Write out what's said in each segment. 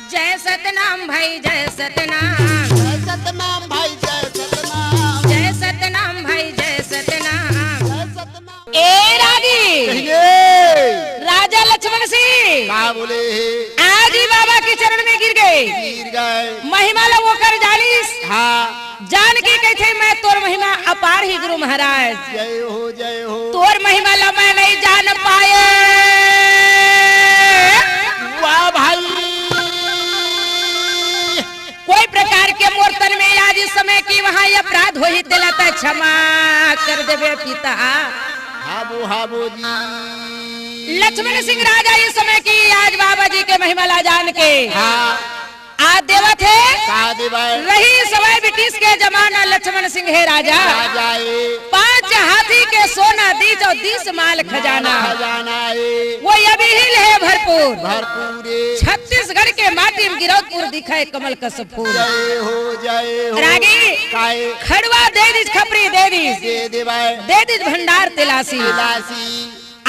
जय सतनाम भाई जय सतनाम, जय सतनाम भाई जय सतनाम, जय सतनाम भाई जय सतनाम। जय सतनाम। ए रागी कहिए राजा लक्ष्मण सिंह का बोले आज ही बाबा के चरण में गिर गए। गिर गए। महिमा ला वो कर जानिस हाँ जान के कहते मैं तोर महिमा अपार ही गुरु महाराज। जय हो जय हो। तोर महिमा ला मैं नहीं जान पाए। वाह भाई कोई प्रकार के मोर तन में आज इस समय की वहाँ अपराध हो ही दिलाता क्षमा कर देवे पिता। हाबो जी। लक्ष्मण सिंह राजा इस समय की आज बाबा जी के महिमा ला जान के हाँ आज देवा थे का देवाय रही समय ब्रिटिश के जमाना लक्ष्मण सिंह है राजा। जाए 5 हाथी के सोना दीज और 20 माल खजाना खजाना वो अभी हिल है भरपूर। भरपूरे। छत्तीसगढ़ के माटी में गिरौदपुर दिखाए कमल का फूल। जय हो रागी काए खड़वा they these Khapri they these they देवाय दे दीज भंडार तिलासी। तिलासी।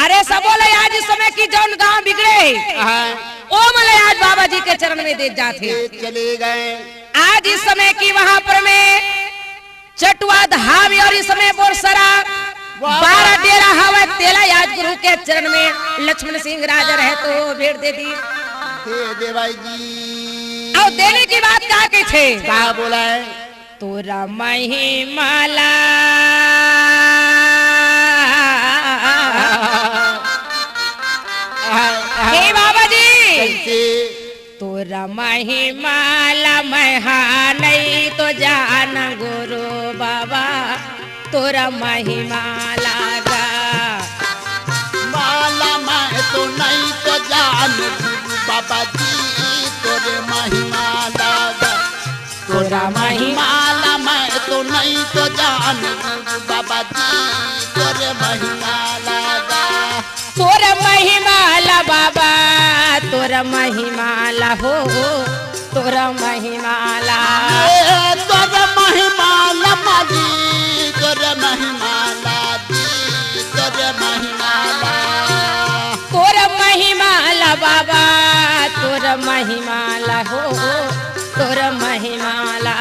अरे सब बोले आज इस समय की जौन गांव बिगड़े हाँ ओ मले आज बाबा जी के चरण में दे जाते। ये चले गए। आज इस समय की वहाँ पर में चटुआ धाम और इस समय बोरसरा 12 डेरा हवा तेला आज गुरु के चरण में लक्ष्मण सिंह राजा रहे तो भेड़ दे दी। दे देवाई जी। और देने की बात क्या के थे का बोला है तोरा महिमाला हे बाबा जी कैसे तोरा महिमाला नहीं तो जान गुरु बाबा तोरा महिमाला गा माला मैं तो नहीं तो जान गुरु बाबा जी तोरे महिमा लागा। तोरा महिमा माला मैं तो नहीं तो जान गुरु बाबा जी तोरे महिमा लागा। तोरा महिमाला बाबा तोरा महिमाला हो तोरा महिमाला तोरे महिमा लमाली तोरे महिमा लादी तोरे महिमा ला। तोरा महिमाला बाबा तोरा महिमाला हो तोरा महिमाला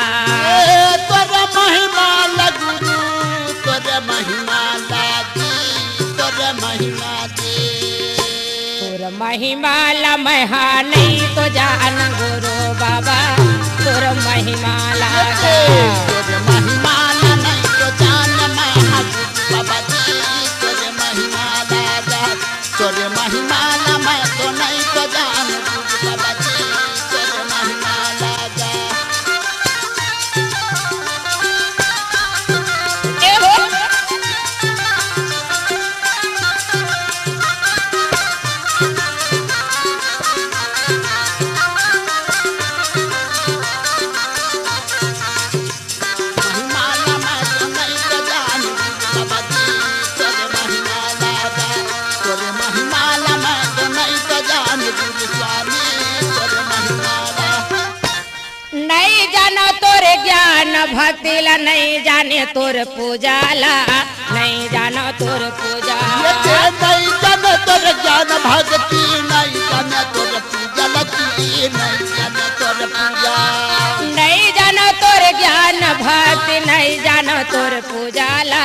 तोरे महिमा ला गुरु तोरे महिमा लादी तोरे महिमा दे। तोरा महिमाला नहीं तो जान गुरु बाबा तोरा महिमाला तोरे महिमा ला नहीं तो जान मैं गुरु बाबा जी तोरे महिमा लागा। तोरे महिमा ला मैं तो नहीं तो जान गुरु बाबा जी तोरे महिमा लागा। ए हो महिमा ला मैं तो नहीं तो जान गुरु बाबा जी तोरे महिमा लागा। तोरे महिमा ला मैं तो नहीं तो जान गुरु स्वामी तोरे महिमा ला। नहीं जानो तोरे ज्ञान भक्ति ला नहीं जाने तोर पूजाला नहीं जानो तोर पूजा ये नहीं जाने तोर ज्ञान भक्ति नहीं जाने तोर पूजा लती नहीं जाने तोर पूजा। नहीं जानो तोर ज्ञान भक्ति नहीं जानो तोर पूजाला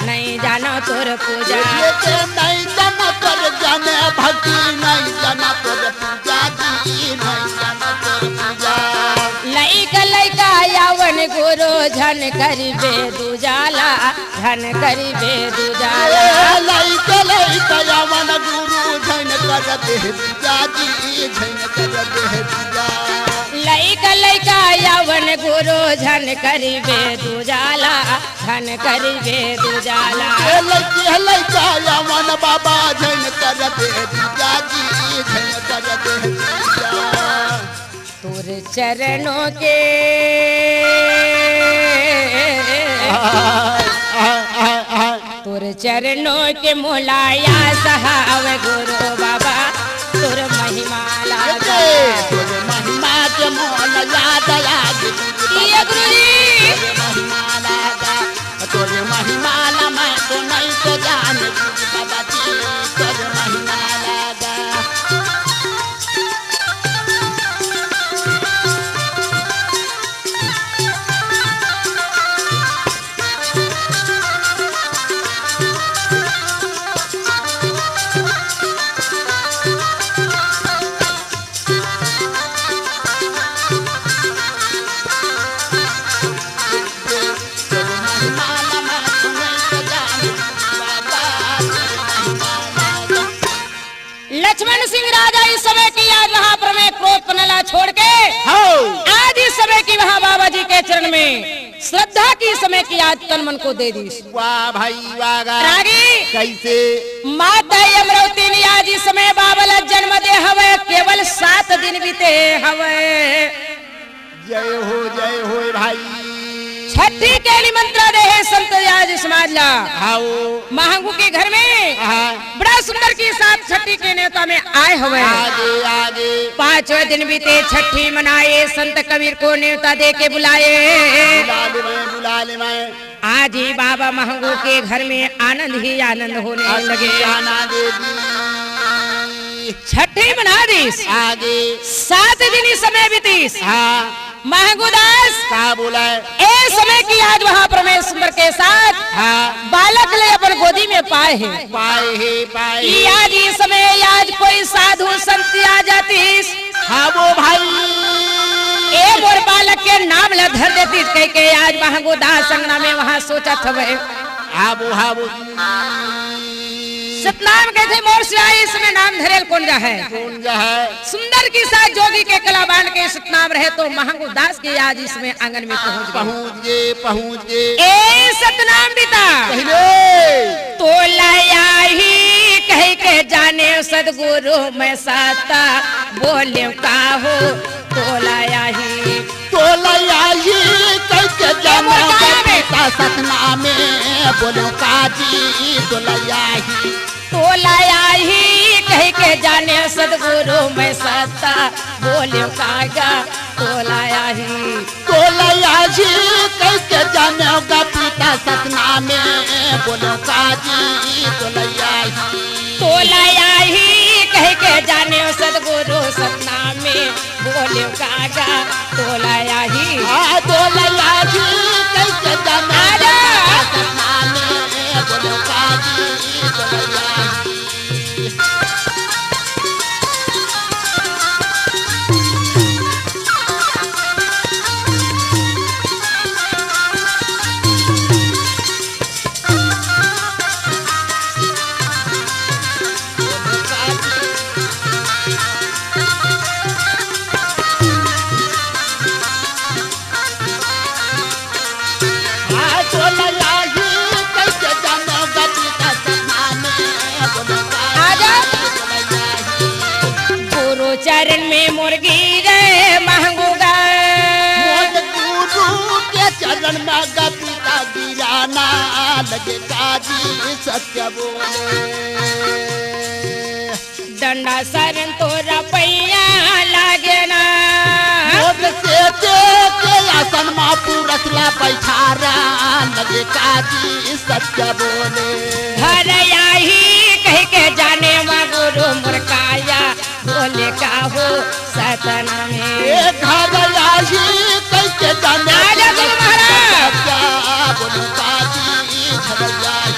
नहीं जानो तोर पूजा ये नहीं जाने तोर ज्ञान भक्ति नहीं जाने तोर पूजा दी नहीं जाने तोर पूजा। लैका यावन गुरु झन करी बेदुजाला झन करी बेदुजाला लैका यावन गुरु झन कर दे पूजा दी झन कर दे पूजा। लैका यावन गुरु झन करी बेदुजाला झन करी बेदुजाला लैका यावन बाबा झन कर दे पूजा दी झन कर दे पूजा। तोर चरणों के तोर चरणों के मोलाया सहाव गुरु बाबा तोर महिमा लागा। तोरे महिमा के मोल याद याद ये गुरु जी तोरे महिमा लागा। तोरे महिमा ला मैं तो नहीं तो जान गुरु बाबा जी तोरे महिमा लागा। श्रद्धा की समय की आज तन मन को दे दी। वाह भाई वाह गा। रागी कैसे माता अमरावती ने आज इस समय बाबला जन्म दे हवे, केवल 7 दिन बीते हवे। जय हो भाई। छठी के निमंत्रण दे है संत आज समाज ला। आओ महंगू के घर में बड़ा सुंदर के साथ छठी के नेता में आए हुए। आगे आगे 5वें दिन बीते छठी मनाए, संत कबीर को नेता दे के बुलाए। बुला ले मैं आज ही बाबा महंगू के घर में आनंद ही आनंद होने लगे। आना देवी छठी मना दी, आगे 7 दिन इस समय बीतीस। हाँ महंगूदास कहा बोला है ए समय की आज वहाँ परमेश सुंदर के साथ बालक ले अपन गोदी में पाए हैं। पाए कि आज इस समय आज कोई साधु संत आ जाती। हाँ वो भाई एक और बालक के नाम ला धर देती कह के आज महंगूदास संगना में वहाँ सोचा था वह हाँ वो सतनाम कहते मोर सिवाय इसमें नाम धरेल कौन जा है। सुंदर के साथ जोगी के कलाबान के सतनाम रहे तो महंगूदास के आज इसमें आंगन में पहुँच गए। ए सतनाम बीता तो लाया ही कह के जाने सदगुरु मैं साता बोले का हो। तो लाया ही कह के जाने सतना में बोलो काजी। तो लाया ही कह के जाने सदगुरु मैं सत्ता बोले कागा। तो लाया ही कह के जाने का पिता सतना में बोलो काजी। तो लाया ही कह के जाने सदगुरु सतना में बोले कागा। तो लाया ही कह के जाने सतना में बोलो काजी। चरण में मुर्गी गए महंगूगा गुरु के चरण में पिता गिराना लगे काजी। सत्य बोले डंडा सरन तो रपैया लागे ना आसन माँ पुरसला बैठारा लगे काजी। सत्य बोले घर आई कह के जाने माँ गुरु मुरकाया बोले का हो सतना में घर आई कह के जाने बोलो काजी। घर आई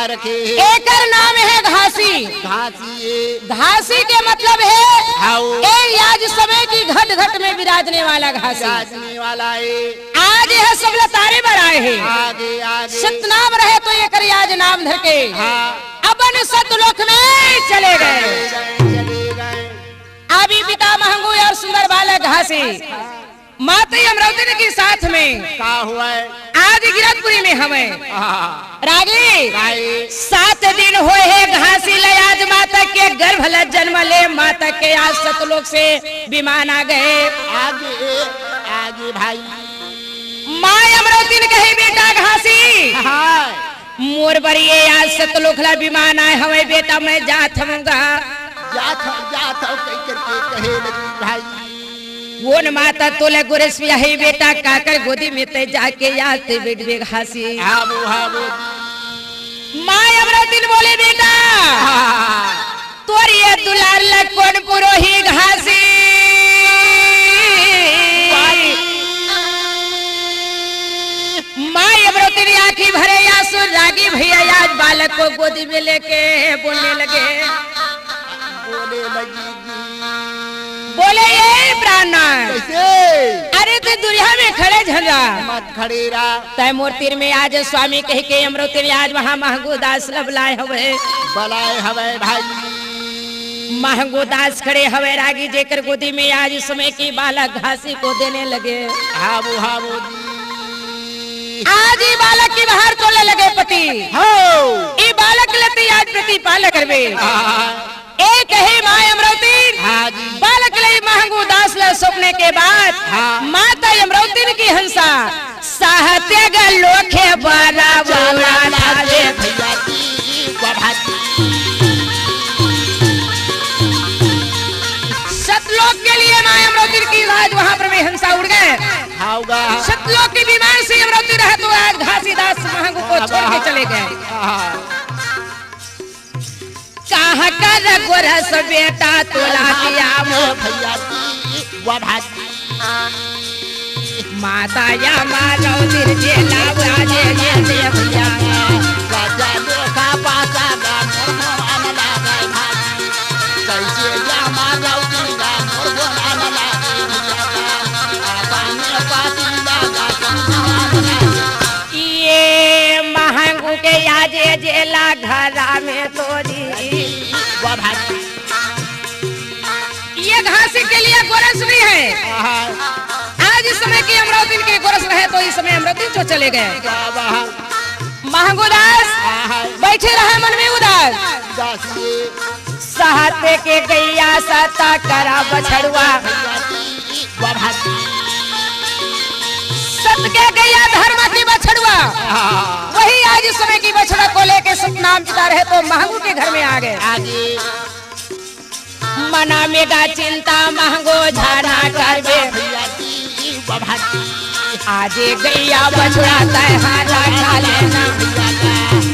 रखे एकर नाम है घासी। घासी के मतलब है आज समय की घट घट में विराजने वाला घासी वाला है। आज यह सब लतारे बनाए हैं। आगे सतनाम रहे तो ये कर आज नाम धर के अपन सतलोक में चले गए। अभी पिता महंगू और सुंदर बालक घासी माता अमरावती के साथ में का हुआ है। आज गिरतपुरी में हमें रागी 7 दिन हुए है घासी ले आज माता के गर्भ ल जन्म ले माता के आज सतलोक से विमान आ गए। आगे भाई माँ अमरावती ने कही बेटा घासी मोर बरिए आज सतलोक ला विमान आए हमें बेटा मैं जात हूँगा। कहे लगी भाई वो न माता तोले गुरेश यही बेटा काकर गोदी में ते जाके याद ते बेट बे घासी। माँ अमरावती बोले बेटा तोरी ये दुलार लग कौन पुरोही घासी। गोदी में लेके बोलने लगे, बोले लगेगी बोले ये ब्राह्मण कैसे अरे तू दुनिया में खड़े झंझा मत खड़ेरा तय मूर्ति में आज स्वामी कह के अमृत में आज वहाँ महंगू दास लबलाए हवे बलाए हवे भाई महंगू दास खड़े हवे रागी जेकर गोदी में आज इस समय की बालक घासी को देने लगे। हाबू हाबू दी आज ये बालक की बाहर तोले लगे पति हो ये बालक लेते आज प्रतिपाल करवे हाँ एक है माय अमृति हाँ जी बालक ले महंगू दास ले सोपने के बाद हाँ। माता अमृति की हंसा साहत्य गलोखे बड़ा बड़ा लाले भैया की बढ़ाती सतलोक के लिए माय अमृति की आज वहाँ पर भी हंसा उड़ गए। होगा सतलोक की बीमार से अमृति रहे तो आज घासीदास महंगू को छोड़ के चले गए। कहाँ कर गोरस बेटा तोला किया भैया की बढ़ाती माता या मारो निर्जे लावाजे ये भैया राजा लोका पासा गा मोर लागे भाई कैसे या मारो दिंगा मोर लागे भैया आसाने पाती लागा ये महंगू के याजे जेला घरा में तोरी बढ़ाती ये घासी के लिए गोरस भी है। आज इस समय की अमृति के गोरस रहे तो इस समय अमृति जो चले गए। महंगू दास बैठे रहे मन में उदास सहते के गैया सता करा बछड़ुआ सत के गैया धर्म की बछड़ुआ वही आज इस समय की बछड़ा को लेके सतनाम पिता रहे तो महंगू के घर में आ गए। मना मेगा चिंता महंगो झाड़ा करबे आज गैया बछड़ा तय हारा खा लेना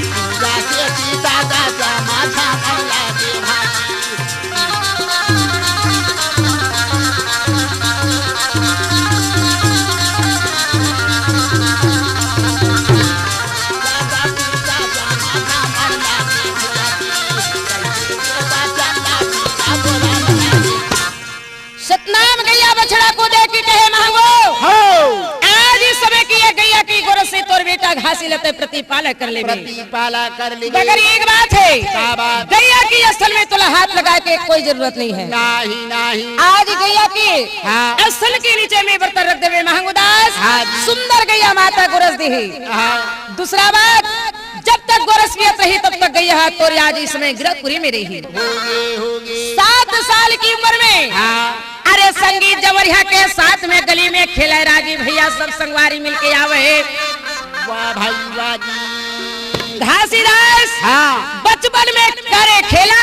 सतनाम गैया बछड़ा को देख के कहे महंगो आज इस समय की ये गैया की गोरस से तोर बेटा घासी लेते प्रतिपालक कर ले प्रतिपाला कर ले मगर एक बात है क्या बात? गैया की स्थल में तुला हाथ लगा के कोई जरूरत नहीं है। नहीं नहीं आज गैया की हाँ। स्थल के नीचे में बर्तन रख देवे महंगू दास हाँ जी। सुंदर गैया माता गोरस दी हाँ दूसरा बात जब तक गोरस पियत रही तब तक गैया हाथ तोर आज इस समय गिरधपुरी में रही होगे 7 साल की उम्र में हाँ अरे संगीत जवरिया के साथ में गली में खेले रागी भैया सब संगवारी मिलके आवे वाह भाई वाह जी घासीदास हाँ बचपन में करे खेला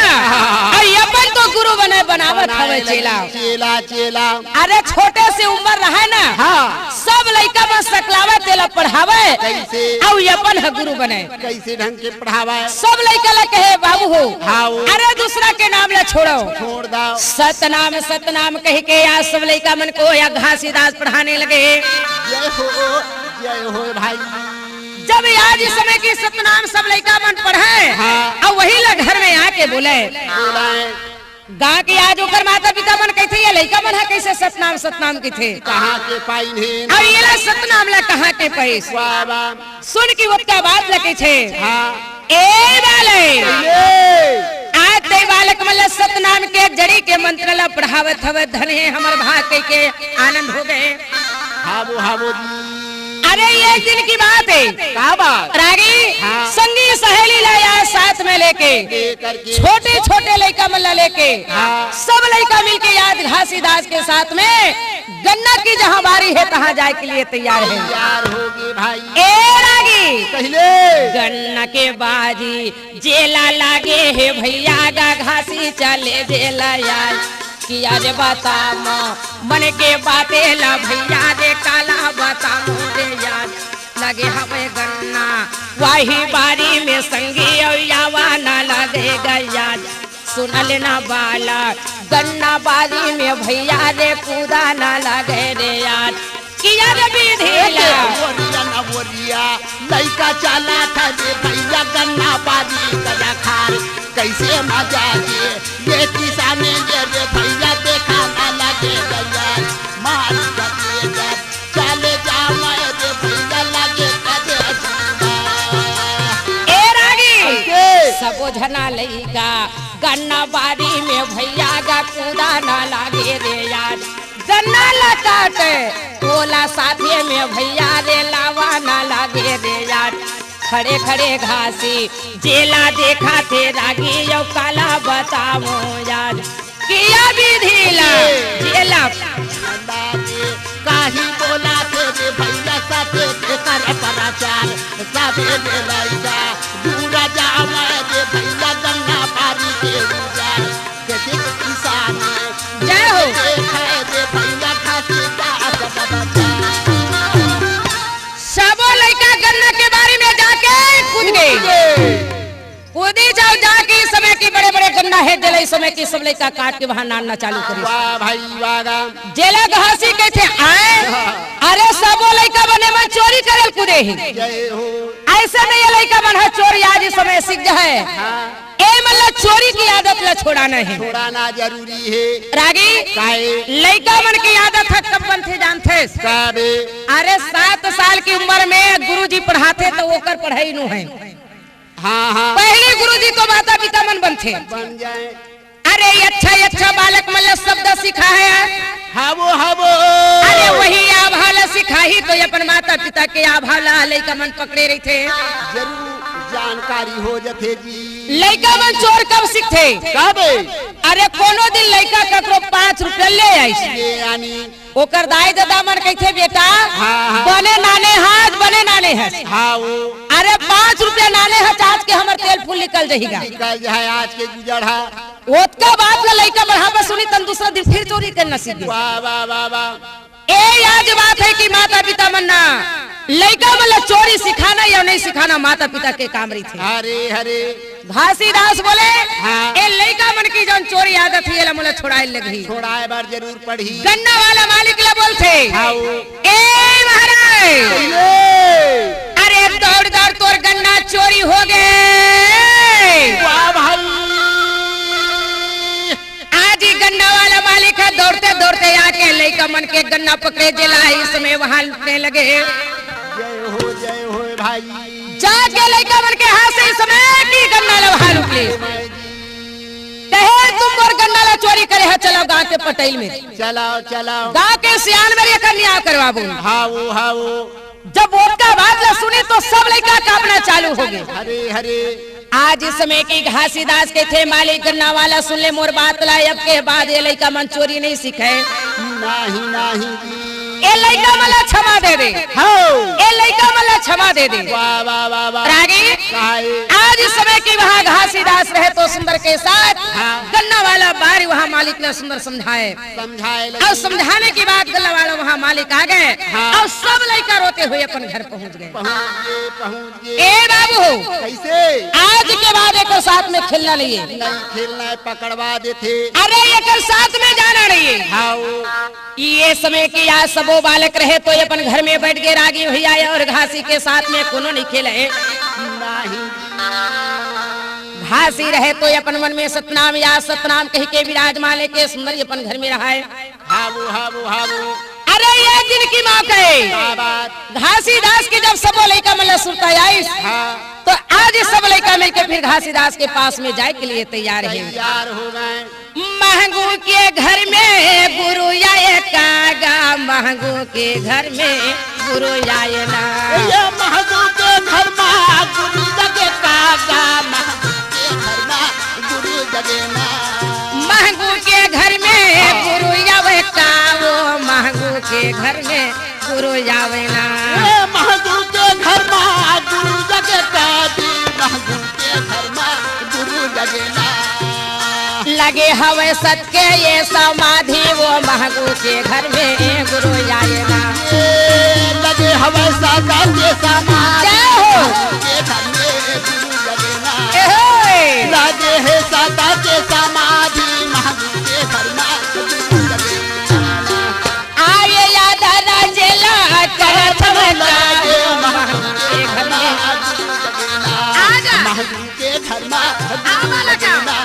और अपन तो गुरु बने बनावत हवे चेला चेला चेला अरे छोटे से उम्र रहा ना हाँ सब लड़का में सकलावा तेला पढ़ावे कैसे और अपन है गुरु बने कैसे ढंग के पढ़ावा है सब लड़का ला कहे बाबू हो हाँ अरे दूसरा के नाम ला छोड़ो छोड़ दाओ सतनाम कह के आज सब लड़का मन को या घासीदास पढ़ाने लगे। जय हो भाई जब आज इस समय की सतनाम सब लड़का मन पढ़े हाँ। और वही लोग घर में आके बोले बोलाए गाँव के आज ओकर माता पिता मन कहते ये लड़का मन है कैसे सतनाम की थे कहाँ के पाई है और ये ला सतनाम ला कहाँ के पैस वाह वाह सुन की उसका बात लगे छे हाँ ए बाले ये आज ते बालक मतलब सतनाम के जड़ी के मंत्र ला पढ़ावत हवे धने हमर भाग के आनंद हो गए। हाबो अरे ये एक दिन की बात है क्या बात रागी हाँ। संगी सहेली लाया साथ में लेके करके छोटे छोटे लड़का मल्ला लेके हाँ। सब लड़का मिलके याद घासीदास के साथ में गन्ना की जहाँ बारी है तहाँ जाए के लिए तैयार है। यार होगी भाई ए रागी कहले गन्ना के बाजी जेला लागे है भैया गा घासी चले जेला यार किया रे बता मन के बाते ला भैया रे काला बता मोरे यार लगे हमें गन्ना वही बारी में संगी यावा न लगे गया सुनल न बाला गन्ना बारी में भैया रे कूदा न लगे रे यार कि याद विधिला ओरिया न ओरिया लइका चला था रे भैया गन्ना बारी कजा खार कैसे मजा ये किसाने रे भैया देखा ना लगे गया मार के जब चले जा मैं रे भैया लगे कजे ए रागी सबो झना लइका गन्ना बारी में भैया गा कूदा ना लागे रे यार गन्ना लगाते ओला साथे में भैया रे लावा ना लागे रे यार खड़े खड़े घासी जेला देखा थे रागी यो काला बताओ यार किया विधिला जेला काही बोला थे रे भैया साथे कर पराचार साथे ले लइका दूरा जा मैं रे भैया गन्ना बारी के उजार के देख किसान जय हो खाए रे भैया खासी का सबो लइका गन्ना के बारे में जाके कूद गए कूदी जाओ जाके इस समय की बड़े बड़े गन्ना है जेला इस समय की सब लइका काट के वहां नानना चालू करी वाह भाई वागा जेला घासी कहते आए अरे सबो लइका बने में चोरी करल कूदे ही जय हो ऐसे में ये लइका बन है चोरी आज इस समय सीख जाए ए मतलब चोरी की आदत ला छोड़ाना है छोड़ाना जरूरी है रागी काहे लइका मन की आदत है कब बनते जानते काबे अरे 7 साल की उम्र में गुरुजी पढ़ाते तो ओकर पढ़ाई नु है हाँ हाँ पहले गुरुजी तो माता पिता मन बनते बन जाए अरे अच्छा बालक मन शब्द सिखा है हवो हवो अरे वही आभाला सिखाही तो अपन माता पिता के आभाला लइका मन पकड़े रही थे जरूर जानकारी हो जथे जी लइका मन चोर कब सीखते काबे अरे कोनो दिन लइका ककरो 5 रुपया ले आई ये यानी ओकर दाई दादा मन कहते बेटा हाँ। बने नाने है हाँ वो अरे 5 रुपया नाने है आज के हमर तेल फूल निकल जाएगा निकल जाए आज के गुजरा ओतका बात ला लइका बढ़ा पर सुनी तन दूसरा दिन फिर चोरी करना सीख गए वाह वाह वाह वाह ए आज बात है कि माता पिता मन्ना लइका मतलब चोरी सिखाना या नहीं सिखाना माता पिता के काम रही थी हरे हरे घासीदास बोले हाँ। ए लइका मन की जौन चोरी आदत है मोला छोड़ाए लगी छोड़ाए बार जरूर पढ़ी गन्ना वाला मालिक ला बोलते हाँ। ए महाराज अरे दौड़ दौड़ तोर गन्ना चोरी हो गए वाह भाई आज ही गन्ना वाला मालिक है दौड़ते दौड़ते आके लइका मन के गन्ना पकड़े जिला इस समय वहां लुटने लगे जय हो भाई जाके लइका मन के हाथ से इस समय की गन्ना ला वहां लुट ली कहे तुम और गन्ना ला चोरी करे है चलो गांव के पटेल में चलाओ चलाओ गांव के सियान में ये कन्या करवाबू हाँ वो जब वोट का बात ला सुनी तो सब लइका कांपना चालू हो गए हरे हरे आज इस समय की घासीदास के थे मालिक गन्ना वाला सुन ले मोर बात ला अब के बाद ये लइका मन चोरी नहीं सीखे नहीं ए लइका मला क्षमा दे दे ए लइका मला क्षमा दे दे वाह वाह वाह वाह रागी काहे आज इस समय की वहाँ घासीदास रहे तो सुंदर के साथ हाँ। गन्ना वाला बारी वहाँ मालिक ने सुंदर समझाए समझाए और समझाने की बात गन्ना वाला वहाँ मालिक आ गए हाँ। और सब लड़का रोते हुए अपन घर पहुँच गए पहुँच गए ए बाबू कैसे आज के बाद एक साथ में खेलना नहीं है नहीं खेलना है पकड़वा देते अरे एक साथ में जाना नहीं है हाँ ये समय की आज सबो बालक रहे तो अपन घर में बैठ गए रागी भैया और घासी के साथ में कोनो नहीं खेले नहीं घासी रहे तो अपन मन में सतनाम या सतनाम कह के विराजमान के सुंदर अपन घर में रहा है हाबू अरे ये दिन की मौका है बात घासीदास की जब सबो लड़का मतलब सुरता आई हाँ तो आज सब लड़का मिलकर फिर घासीदास के पास में जाए के लिए तैयार है तैयार हो गए महंगू के घर में गुरु आए कागा महंगू के घर में गुरु आए ना ये महंगू के घर में गुरु जगे कागा महंगू के घर में गुरु जगे ना महंगू के घर में गुरु आवे का वो महंगू के घर में गुरु आवे ना ये महंगू के घर में गुरु जगे कागी महंगू के घर में गुरु जगे ना लगे हवे सत के ये समाधि वो महंगू के घर में गुरु आए ना लगे हवे सादा के समाधि जय हो के घर में गुरु जगे ना एहे। लगे है सादा के समाधि महंगू के घर में गुरु जगे ना आये याद राजेला घर में गुरु लगेना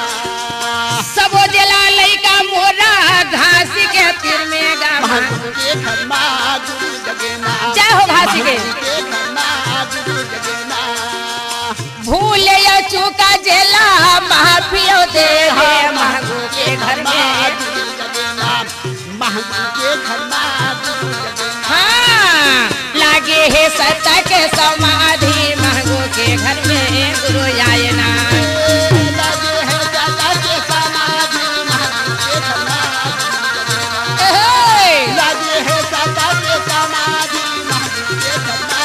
सब जला लइका मोरा घासी के तीर में गा महागुरु के घर में गुरु लगेना जय हो घासी के के घर में गुरु लगेना भूल या चूका जेला माफियो दे है महगू के घर में गुरु लगेना महागुरु के घर में गुरु लगेना हाँ लागे है सत्ता के समाधि महगू के घर में गुरु आए ना लगे है दादा के समाधि महागुरु के घर में लगे है दादा के समाधि महागुरु के घर में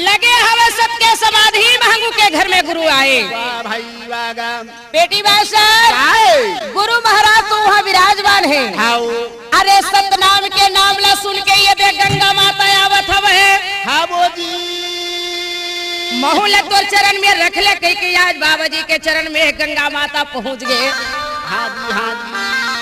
लगे हवे सबके समाधि महंगू के घर में गुरु आए वाह भाई वाह गा बेटी बादशाह गुरु महाराज तो वहाँ विराजमान है हाउ अरे सतनाम के नाम ला सुन के ये देख गंगा माता आवत हवे हाँ बोजी महूल तोर चरण में रख ले कही के आज बाबा जी के चरण में गंगा माता पहुँच गए हाँ जी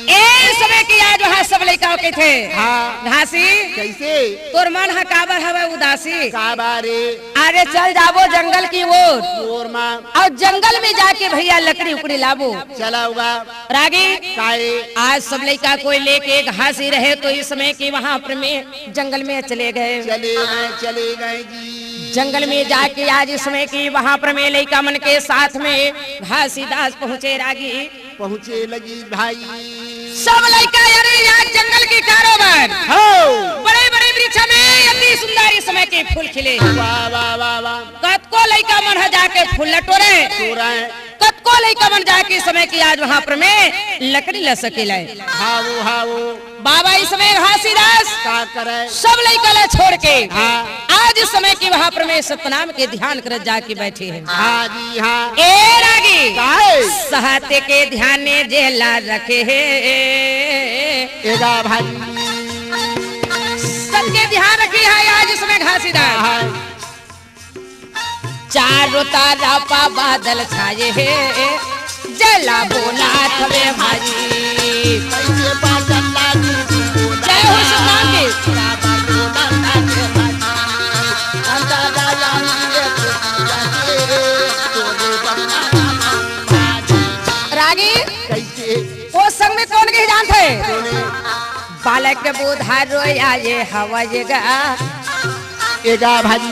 ए समय की आज वहाँ सब लड़का के थे हाँ घासी कैसे तोर मन हा काबर हवे उदासी काबारे अरे चल जाबो जंगल की ओर और माँ और जंगल में जाके भैया लकड़ी उकड़ी लाबो चला होगा रागी काए आज सब लड़का कोई लेके घासी रहे तो इस समय की वहाँ पर में जंगल में चले गए चले गए जी जंगल में जाके आज इस समय की वहाँ पर में लड़का मन के साथ में घासीदास पहुँचे रागी पहुँचे लगी भाई सब लड़का अरे आज जंगल की कारोबार हो बड़े बड़े वृक्ष में अति सुंदर इस समय के फूल खिले वाह वाह वाह वाह कतको लड़का मन है जाके फूल लटोरे सो रहे कतको लड़का मन जाके समय की आज वहाँ पर में लकड़ी ल सकेला हाओ बाबा इस समय घासीदास का करे सब लड़का ला छोड़ के हाँ आज इस समय की वहाँ पर में सतनाम के ध्यान कर जाके बैठे हैं हाँ जी हाँ ए रागी काहे सहते के ध्यान जेला रखे है एगा भाई सबके ध्यान रखी है आज इसमें घासीदास हाँ चारों तरफा बादल छाए है जला बोला थवे भाई कैसे बादल लागी जय हो सतनाम की रागी कैसे वो संग में कौन के जान थे बालक के बुधारो आए हवाएगा एगा भाई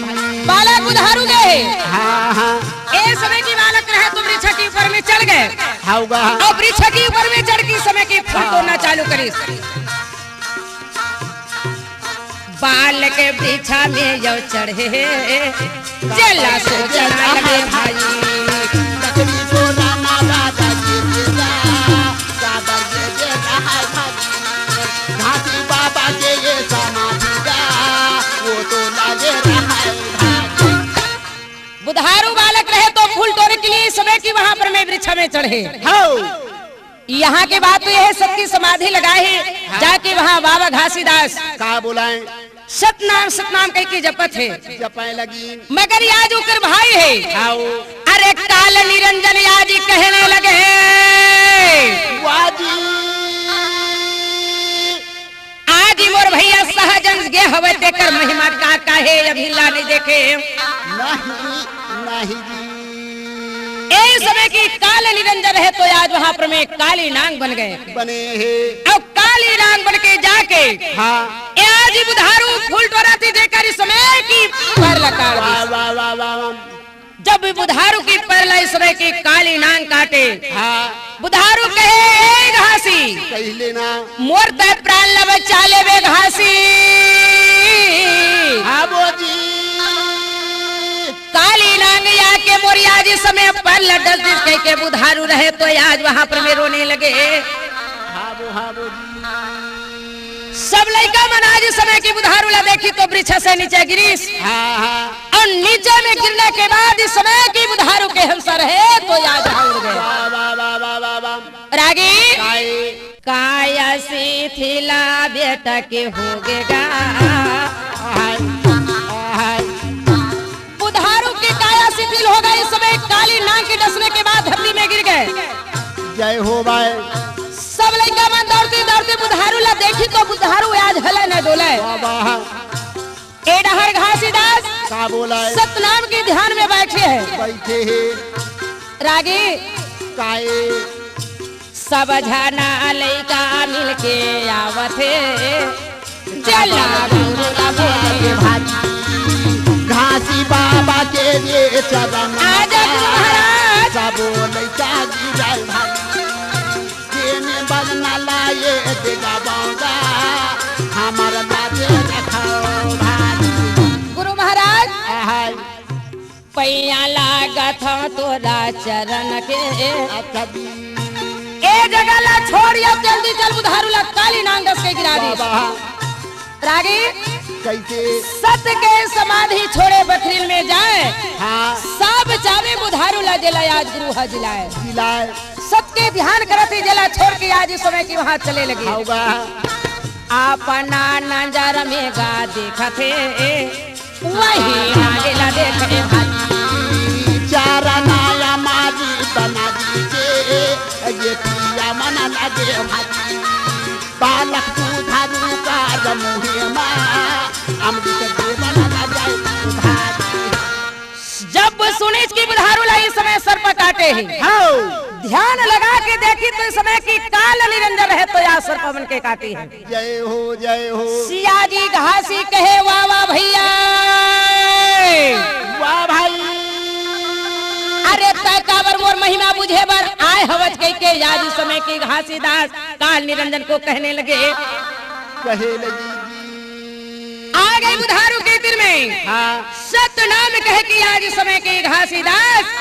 बालक बुधारू गए हाँ हाँ ए समय की बालक रहे तो वृक्ष के ऊपर में चढ़ गए हाउगा और वृक्ष के ऊपर में चढ़ के समय की फूल तोड़ना चालू करी बाल के वृक्ष में जो चढ़े जला सोचना लगे भाई लकड़ी को रामा दादा जी काबर जे घाटी बाबा के ये समाधि वो तो लागे रहा है बुधारू बालक रहे तो फूल तोड़ने के लिए समय की वहाँ पर मैं वृक्ष में चढ़े यहाँ के बाद तो यह सबकी समाधि लगाए जाके वहाँ बाबा घासीदास का बुलाए सतनाम सतनाम कह के जपत है जपाए लगी मगर आज उकर भाई है आओ अरे काल निरंजन आज कहने लगे वाजी आज मोर भैया सहजन गे हवे देकर महिमा का काहे अभी ला नहीं देखे नहीं जी ए समय की काल निरंजन है तो आज वहाँ पर में काली नांग बन गए बने हैं अब काली नांग बन के जाके हाँ आज बुधारू फूल टोराती देकर इस समय की पर लगा वाह वाह वाह वाह जब बुधारू की परला इस समय की काली नांग काटे हाँ बुधारू कहे घासी कहले ना मोर ते प्राण लवे चाले वे घासी हाँ बोजी काली नांग आके मोरिया जी समय पर लड्डल कह के बुधारू रहे तो आज वहाँ पर में रोने लगे हाँ बोजी सब लड़का मनाज समय की बुधारू ला देखी तो वृक्ष से नीचे गिरीश हाँ हाँ और नीचे में गिरने के बाद इस समय की बुधारू के हंसा रहे तो याद उड़ गए वाह वाह वाह वाह वाह वाह रागी काए काया सी थिला बेटा के हो गेगा हाय हाय बुधारू की काया शिथिल हो गई इस समय काली नांग के डसने के बाद धरती में गिर गए जय हो भाई सब लड़का मन दौड़ते दौड़ते बुधारू ला देखी तो बुधारू आज हले न डोले वाह वाह ए डहर घासीदास का बोला है सतनाम के ध्यान में बैठे हैं। बैठे है रागी काए सब जना लइका मिलके आवथे जला गुरु लगे भाजी घासी बाबा के ये चरण आजा गुरु महाराज सबो लइका गिरल भाजी केने बजना लाए देगा बौदा हमर बाजे रखाओ भाजी गुरु महाराज हाय पैया लागत हम तोरा चरण के अच्छा दी ए जगह ला छोड़ियो जल्दी चल बुधारू ला काली नांगस के गिरा दी। रागी कैसे सत के समाधि छोड़े बखरील में जाए हाँ सब चावे बुधारू ला जला आज गुरु हजिलाए जिलाए सत के ध्यान करती जला छोड़ के आज इस समय की वहाँ चले लगे होगा अपना नजर में गा देखा थे वही नागेला देखे भाई चारा नाया माजी बना दीजिए ये पिया मन लगे भाजी बालक तू धारू का जमुहे माँ अमृत देवन लगे भाजी जब सुनीच की बुधारू ला इस समय सर पर काटे ही हाँ ध्यान लगा के देखी तो इस समय की काल निरंजन है तो या सर पवन के काटी है। जय हो सिया जी घासी कहे वाह वाह भैया वाह भाई अरे तय काबर मोर महिमा बुझे बर आए हवज कह के याद इस समय की घासी दास काल निरंजन को कहने लगे कहे लगी आ गई बुधारू के तिर में हाँ सतनाम कह के आज इस समय की घासी दास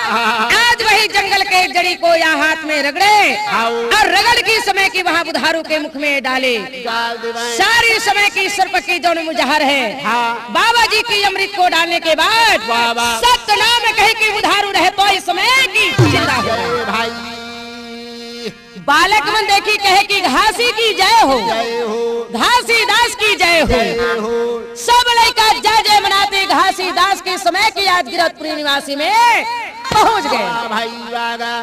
आज वही जंगल के जड़ी को या हाथ में रगड़े और रगड़ की समय की वहाँ बुधारू के मुख में डाले डाल देवाएं सारी समय की सर्प की जो मुजहर है हाँ। बाबा जी की अमृत को डालने के बाद सतनाम कहे कि बुधारू रहे तो इस समय की जिंदा हो जय भाई बालक मन देखी कहे कि घासी की जय हो घासी दास की जय हो सब लड़का जय जय मनाते घासी दास के समय की आज गिरधपुरी निवासी में पहुंच गए भाई वागा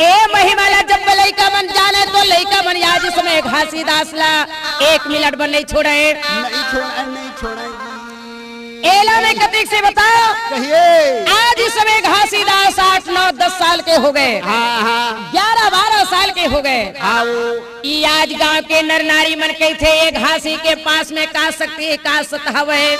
ए महिमाला जब लड़का मन जाने तो लड़का मन आज इस समय घासी दास ला 1 मिनट बन नहीं छोड़े नहीं छोड़ेगी एला में कतिक से बताओ कहिए आज इस समय घासी दास 8, 9, 10 साल के हो गए हाँ हाँ 11, 12 साल के हो गए आओ ई आज गांव के नर नारी मन कही थे ये घासी के पास में का सकती है का सताव है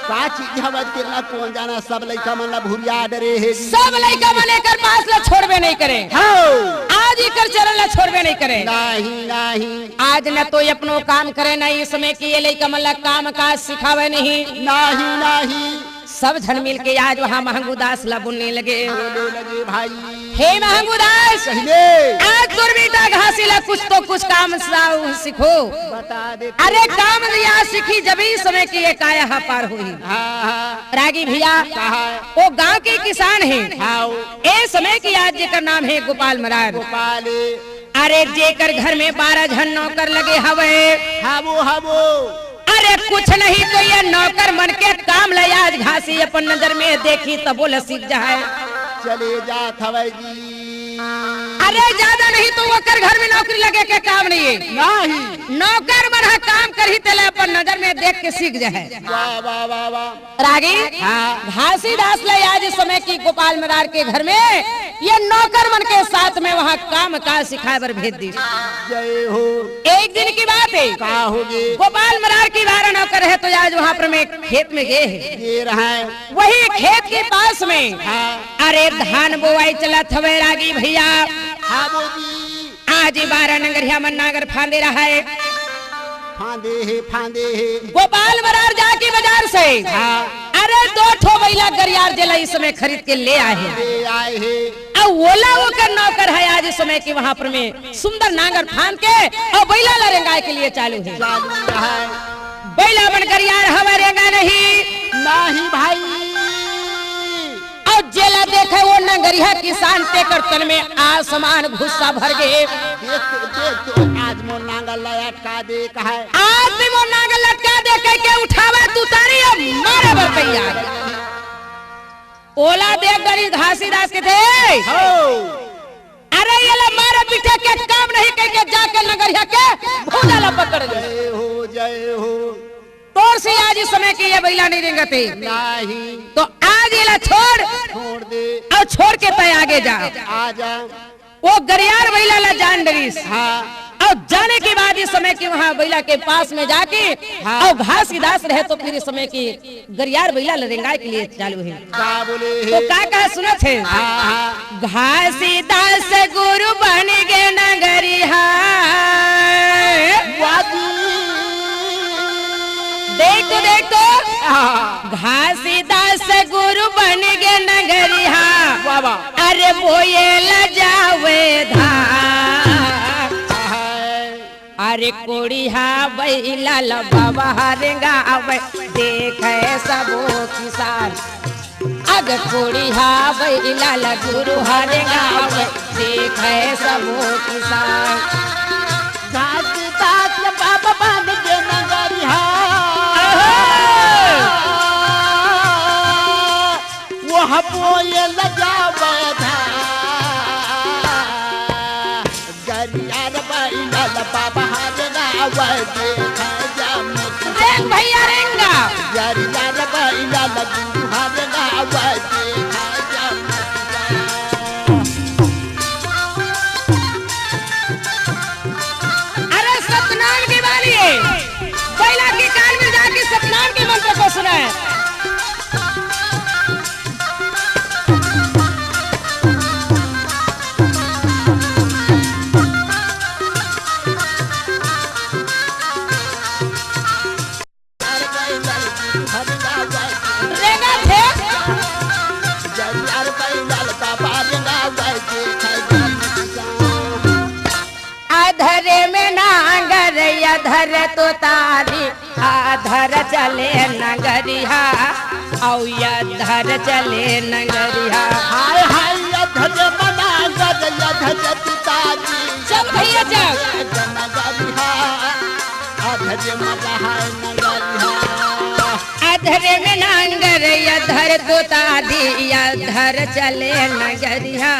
का चीज हवज के ना कौन जाना सब लइका मन ला भुरिया डरे है सब लड़का मन एकर पास ला छोड़बे नहीं करे आज ही कर चरण ला छोड़बे नहीं करे नहीं आज न तो ये अपनो काम करे न इस समय की ये लड़का मन ला काम काज सिखावे नहीं सब झन मिल के आज वहाँ महंगू दास ला बुनने लगे लगे भाई हे महंगू दास आज दुर्बीता घासी ला कुछ काम सीखो बता दे अरे काम दिया सीखी जब ही समय की ये काया पार हुई रागी भैया वो गांव के किसान है ए समय की आज जेकर नाम है गोपाल मरार गोपाल अरे जेकर घर में 12 झन नौकर लगे हवे हवो अरे कुछ नहीं तो ये नौकर मन के काम ले आज घासी अपन नजर में देखी तब बोल सीख जाए चले जात हवे जी अरे ज्यादा नहीं तो वो कर घर में नौकरी लगे के काम नहीं है नहीं नौकर बना काम कर ही तेले अपन नजर में देख के सीख जाए वाह रागी घासी दास ले आज इस समय की गोपाल मरार के घर में ये नौकर मन के साथ में वहाँ काम काज सिखाए बर भेज दी जय हो एक दिन की बात है का होगी गोपाल मरार की 12 नौकर है तो आज वहाँ पर मैं खेत में गए हैं ये रहा वही खेत के पास में अरे धान बोवाई चला थवे रागी भैया आज 12 नंगरिया मन नागर फांदे रहा है फांदे है गोपाल मरार जाके बाजार से अरे 2 ठो बैला गरियार जला इस समय खरीद के ले आए हैं अब ओला वो कर नौकर है आज इस समय की वहाँ पर में सुंदर नांगर फांद के और बैला ला रेंगाए के लिए चालू है बैला बन गरियार हवा रेंगा नहीं भाई और जेला देखे वो नगरिया किसान टेकर तन में आसमान गुस्सा भर गए आज मोर नांगल लटका दे कहा आज भी वो नांगल लटका दे के उठावे तू तारी अब मारे बर तैयार ओला देख गरी घासी दास के थे अरे ये ला मारे पीछे के काम नहीं के जाके नगरिया के भूला ला पकड़ ले जय हो तोर से आज इस समय की ये बैला नहीं रेंगते नहीं तो आज ये ला छोड़ छोड़ दे और छोड़ के तय आगे जा। आजा वो गरियार बैला ला जान डरीस हाँ और जाने के बाद इस समय की वहाँ बैला के पास में जाके हाँ। और घास की दास रहे तो फिर इस समय की गरियार बैला लरेंगाए के लिए चालू है। का बोले तो का कहा सुनत है हाँ हाँ घासी दास गुरु बन गे नगरिया वादी देख तो हाँ घासी दास गुरु बन गे नगरिया बाबा अरे बोए ल जावे धा अरे कोड़िया बैला ल बाबा हरेगा अब देखे सबो किसान अग कोड़िया बैला ल गुरु हरेगा अब देखे सबो किसान घास दास बाबा बन के नगरिया वह बोए लजावे था गरियार बैला बाबा हरेगा वह देखा जा देख भैया रेंगा गरियार बैला गुरु हरेगा वह देखा जा अरे सतनाम की बारी है बैला के कान में जाके सतनाम के मंत्र को सुनाए। रेंगा थे गरियार बैला बाबा हरेगा वह देखा जा अधरे में नांगर अधर तो तारी अधर चले नगरिया औ अधर चले नगरिया। हाय हाय अधज मना गज अधज पिताजी चल भैया चल नगरिया अधज मना है नगरिया अधरे में नांगर अधर तो तारी अधर चले नगरिया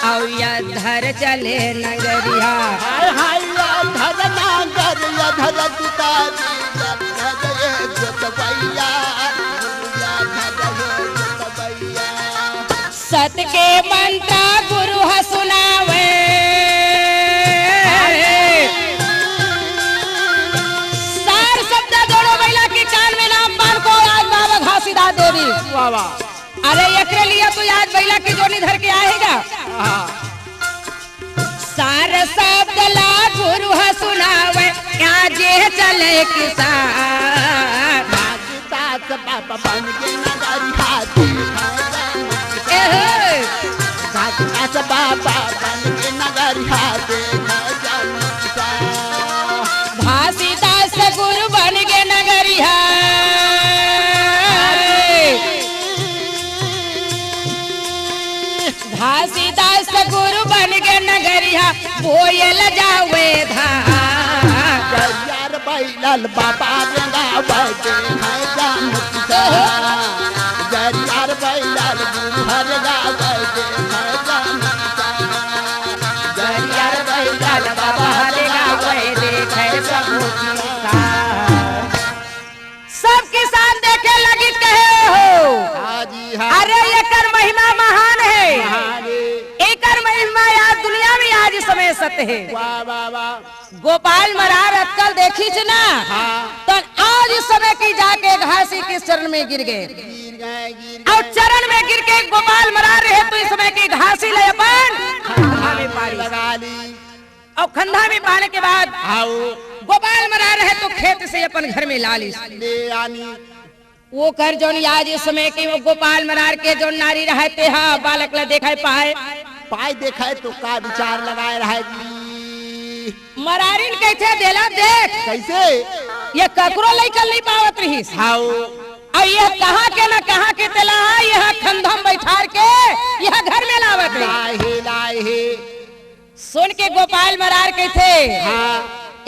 औ अधर चले नगरिया। हाय हाय अधज नागर अधज पिताजी अधज ये जोतवैया अधज ये जोतवैया सत के मंत्र गुरु ह सुनावे सार शब्द दोनों बैला के कान में नाम बाल को आज बाबा घासीदास देवी। बाबा अरे एकरे लिए तो आज बैला की जोनी धर के आएगा। सार शब्द ला गुरु ह सुनावे आज चले किसान दास बाबा बन के नगरिया देखा एहे। दास बाबा बन के नगरिया देखा जा घासीदास गुरु बन गे नगरिया घासीदास गुरु बन गे नगरिया बोयल जावे धा गरियार बैलाल बाबा रंगा बजे है जान गरियार बैलाल गुरु हरगा बजे है जान गरियार बैलाल बाबा हरेगा वही देखे सब किसान। सब किसान देखे लगी कहे हो हाजी हा अरे एकर महिमा महान है हारे एकर महिमा आज दुनिया में आज समय सत्य है। वाह वाह वाह गोपाल मरार अक्कल देखी च ना हाँ तो आज इस समय की जाके घासी के चरण में गिर गए गिर और गए चरण में गिर के गोपाल मरार रहे तो इस समय की घासी ले अपन खंधा में पाड़ी लगा ली और खंधा में पाने के बाद आओ गोपाल मरार रहे तो खेत से अपन घर में ला ली। ले आनी वो कर जोन आज इस समय की वो गोपाल मरार के जो नारी रहते हा बालक ला देखा पाए पाए देखा तो का विचार लगाए रहेगी मरारिन कैसे देला देख कैसे ये ककरो लेकर नहीं पावत रही आओ और यह कहाँ के न कहाँ के तेला यह खंधम बैठार के यह घर में लावत रही। लाए सुन के गोपाल मरार के थे हाँ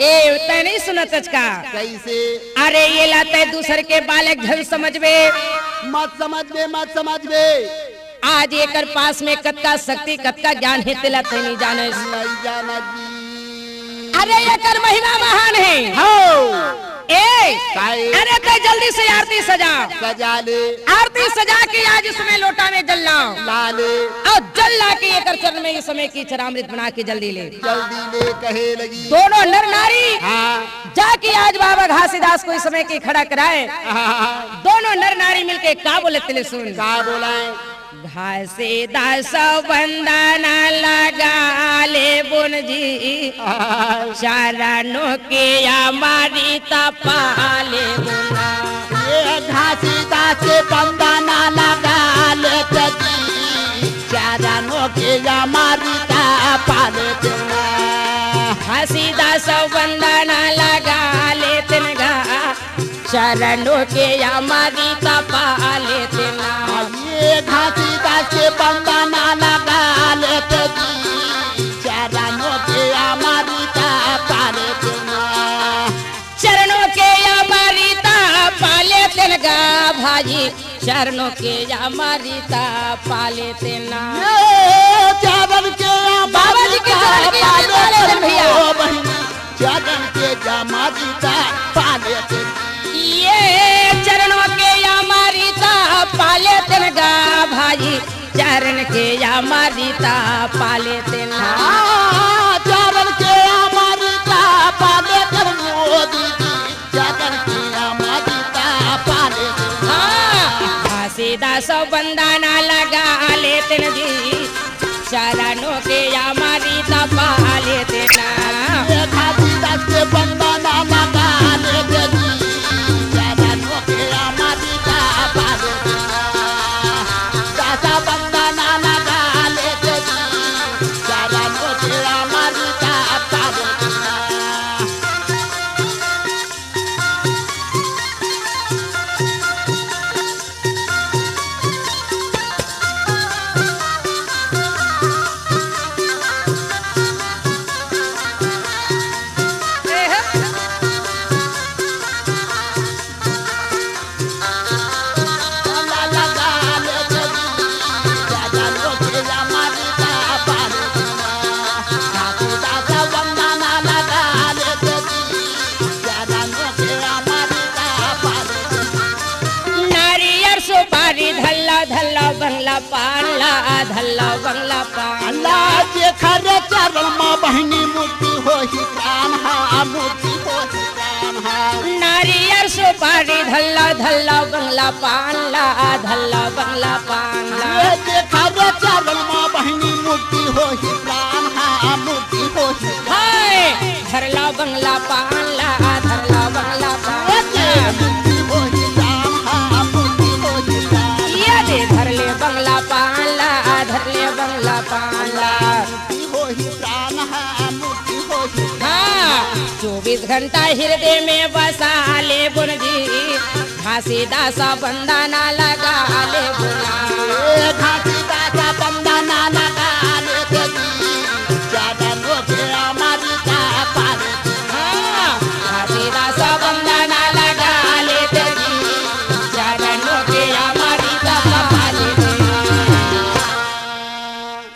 ए तय नहीं सुनत का कैसे अरे ये लाते दूसर के बालक धन समझबे मत समझ बे आज एकर पास में कतका शक्ति कतका ज्ञान है तेला तय नहीं जाने। नहीं जाना जी अरे एकर महिमा महान है हो ए काहे? अरे तो जल्दी से आरती सजा। सजा ले आरती सजा के आज इसमें लोटा में जल लाओ लाले और जल ला के एक चरण में इस समय की चरामृत बना के जल्दी ले। जल्दी ले कहे लगी। दोनों नर नारी हाँ जाके आज बाबा घासीदास को इस समय की खड़ा कराए। हाँ, दोनों नर नारी मिलके का बोले तिले सुन। का बोलाए घासीदास वंदना लगा ले बुन जी शरणों के हमारी तपाले बुना। ये घासीदास के बंदना लगा ले चरणों के हमारी पाले देना। घासीदास वंदना लगा ले तिनगा शरणों के हमारी तपाले देना। ये घासीदास के बंदना लगा ले चरणों के हमारी पाले देना। चरणों के हमारी पाले तिनगा भाई चरणों के हमारी पाले देना। चरण के बाबा जी के चरण के पाले देना भैया। चरण के हमारी पाले देना। ये चरणों के हमारी पाले तिनगा भाई चरण के हमारी पाले देना। चरण के हमारी पाले देना। चरण के हमारी पाले देना। घासीदास वंदना लगा ले तिन जी चरणों के हमारी पाले देना। घासीदास के बंदना लगा ले चरणों के हमारी पाले देना। दासा बंदना लगा ले चरणों के हमारी पाले देना। धल्ला बंगला पाला धल्ला बंगला पाला। अल्लाह के खरे चरण माँ बहनी मूर्ति हो ही प्राण हा मूर्ति हो ही प्राण हा। नारियर सुपारी धल्ला धल्ला बंगला पाला धल्ला बंगला पाला। ये के खरे चरण माँ बहनी मूर्ति हो ही प्राण हा मूर्ति हो ही हाय धरला बंगला पाला धरला बंगला पाला। मूर्ति हो ही प्राण हा मूर्ति हो ही प्राण। ये दे धरले बंगला पाला धरले बंगला पाला। मूर्ति हो ही प्राण हा मूर्ति हो ही। हाँ 24 घंटा हृदय में बसा ले बुन जी घासीदास वंदना लगा ले बुना। घासीदास बंदना लगा ले चरणों के हमारी पाले। हाँ घासीदास वंदना लगा ले चरणों के हमारी पाले।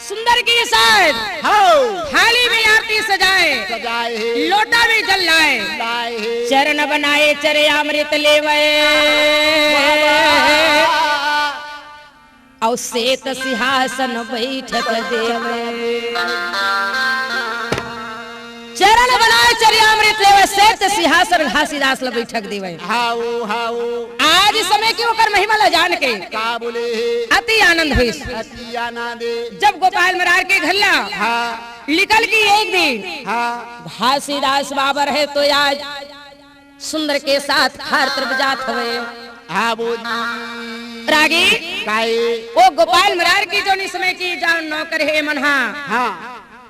सुंदर की साथ थाली में आरती सजाए सजाए लोटा में जल लाए लाए चरण बनाए चरे अमृत लेवे और श्वेत सिंहासन बैठक देवे। चरण बनाए चरे अमृत लेवे श्वेत सिंहासन घासीदास ल बैठक देवे। हाउ हाउ आज समय की ओकर महिमा ला जान के का बोले अति आनंद हुई। अति आनंद जब गोपाल मरार के घल्ला हाँ निकल की एक दिन हाँ घासीदास बाबर है तो आज सुंदर के साथ खातर बजात हुए। हाँ बोली रागी काए वो गोपाल मरार की जो समय की जान नौकर है मनहा हाँ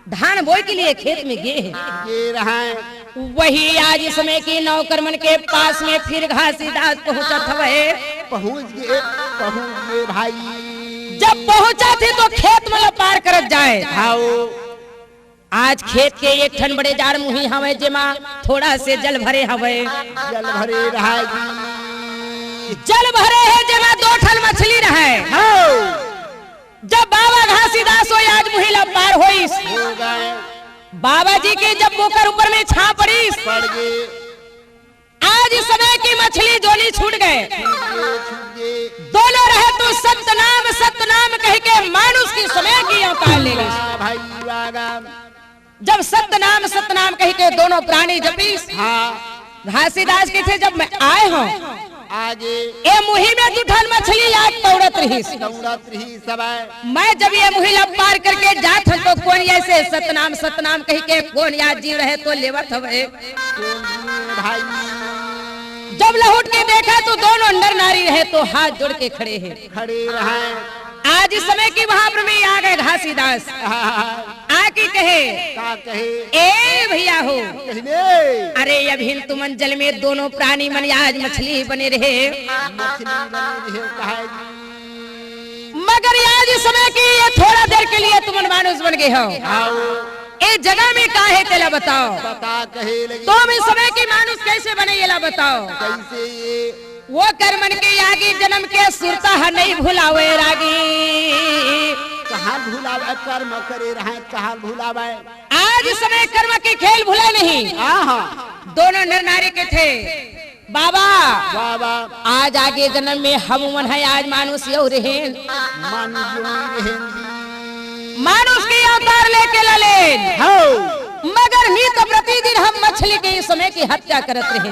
धान बोई के लिए खेत में गए हैं। ये रहा वही आज इस समय की नौकर मन के पास में फिर घासीदास पहुंचत हुए। पहुँच गए भाई। जब पहुंचा थे तो खेत में पार करत जाए। हाउ आज खेत के एक ठन बड़े जार मुही हवे जेमा थोड़ा से जल भरे हवे। जल भरे रहा जल भरे है जेमा 2 ठन मछली रहे। हाउ जब बाबा घासीदास हो आज मुहिला पार होइस हो गए बाबा जी के जब बोकर ऊपर में छा पड़ीस पड़ गए। आज इस समय की मछली जोली छूट गए, छूट गए। दोनों रहे तो सतनाम कह के मानुष की समय की अवतार ले ली। वाह भाई वाह। जब सतनाम कह के दोनों प्राणी जपी, हाँ घासीदास के थे जब मैं आए हूँ आगे ए मुही में जुठल मछली आज तौड़त रही, दौड़त रही समय। मैं जब ये मुही लब पार करके जात हूँ तो कौन ऐसे सतनाम कह के कौन याद जीव रहे तो लेवत हवे। भाई जब लहुट के देखा तो दोनों नर नारी रहे तो हाथ जोड़ के खड़े हैं। खड़े रहे। आज इस समय की वहां पर भी आ गए घासीदास, आके कहे का कहे ए भैया हो, कहने अरे अभी तुमन जल में दोनों प्राणी मन आज मछली बने रहे, मछली बने रहे कहे जी। मगर आज इस समय की ये थोड़ा देर के लिए तुमन मानुष बन गए हो। आओ ए जगह में का है तेला बताओ, बता कहे लगी। तुम इस समय की मानुष कैसे बने ये ला बताओ। कैसे ये वो कर्मन के आगे जन्म के सुरता है नहीं भुलावे रागी, कहाँ भूलावे कर्म करे रहे कहाँ भूलावे। आज इस समय कर्म के खेल भुला नहीं। दोनों नर नारी के थे बाबा, बाबा आज आगे जन्म में हम मन है आज मानुष यो रहे, मानुष की अवतार लेके ललेन, मगर नित प्रतिदिन हम मछली के इस समय की हत्या करत रहे।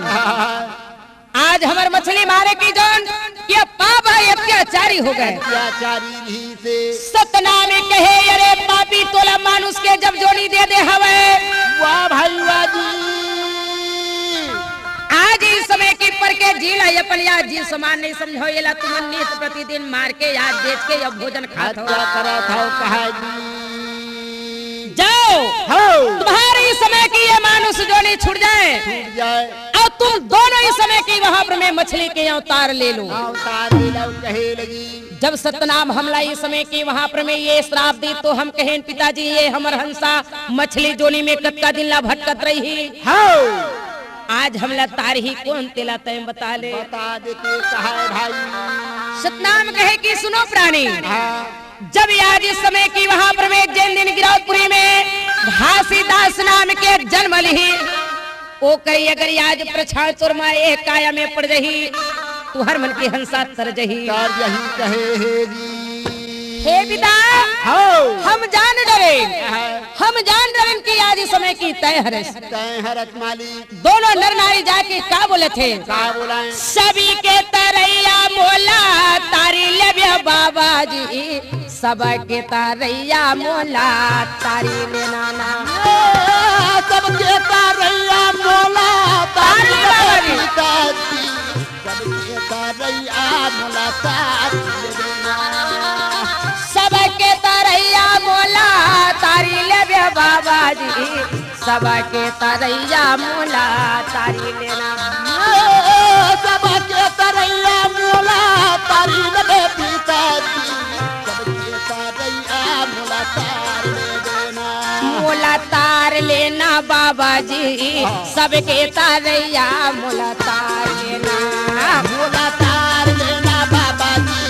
आज हमार मछली मारे की जान ये पाप है, अत्याचारी हो गए। अत्याचारी ही से सतनाम कहे अरे पापी तोला मानुष के जब जोड़ी दे दे हवे। वाह भाई वाह जी। आज इस समय की पर के जीला अपन याद जी समान नहीं समझो ये ला तुम नित प्रतिदिन मार के याद बेच के अब भोजन खात हो। हत्या करत हो कहा जी। जाओ तुम्हारे इस समय की ये मानुष जोड़ी छूट जाए, छूट जाए और तुम दोनों इस समय की वहाँ पर मैं मछली के अवतार ले लो। अवतार ले लो कहे लगी। जब सतनाम हमला इस समय की वहाँ पर मैं ये श्राप दी तो हम कहें पिताजी ये हमर हंसा मछली जोनी में कत्का दिन ला भटकत रही, आज हमला तार ही कौन तेला तय बता ले। बता देते कहा भाई। सतनाम कहे कि सुनो प्राणी, हाँ जब आज इस समय की वहाँ पर मैं जैन दिन गिरौदपुरी में घासीदास नाम के जन्म ली, ओ करी अगर आज प्रछा तुर माए काया में पड़ रही तू हर मन की हंसा तर जही। यही कहे है जी। हे पिता हम जान डरे की आज इस समय की तय हरत मालिक। दोनों नर नारी जाके का बोले थे, का बोला सभी के तरैया मोला तारी ले बाबा जी, सब के तरैया मोला तारी ले नाना, सबके तरैया मोला तारी ले बाबा जी, सबके तरैया मोला तारी ले नाना, सबके तरैया मोला तारी ले बाबा जी, सबके तरैया मोला तारी लेना, सबके तरैया मोला तारी ले पिताजी, सबके तरैया मोला तार ले देना, मोला तार लेना बाबा जी, सबके तरैया मोला तार लेना, मोला तार लेना बाबा जी,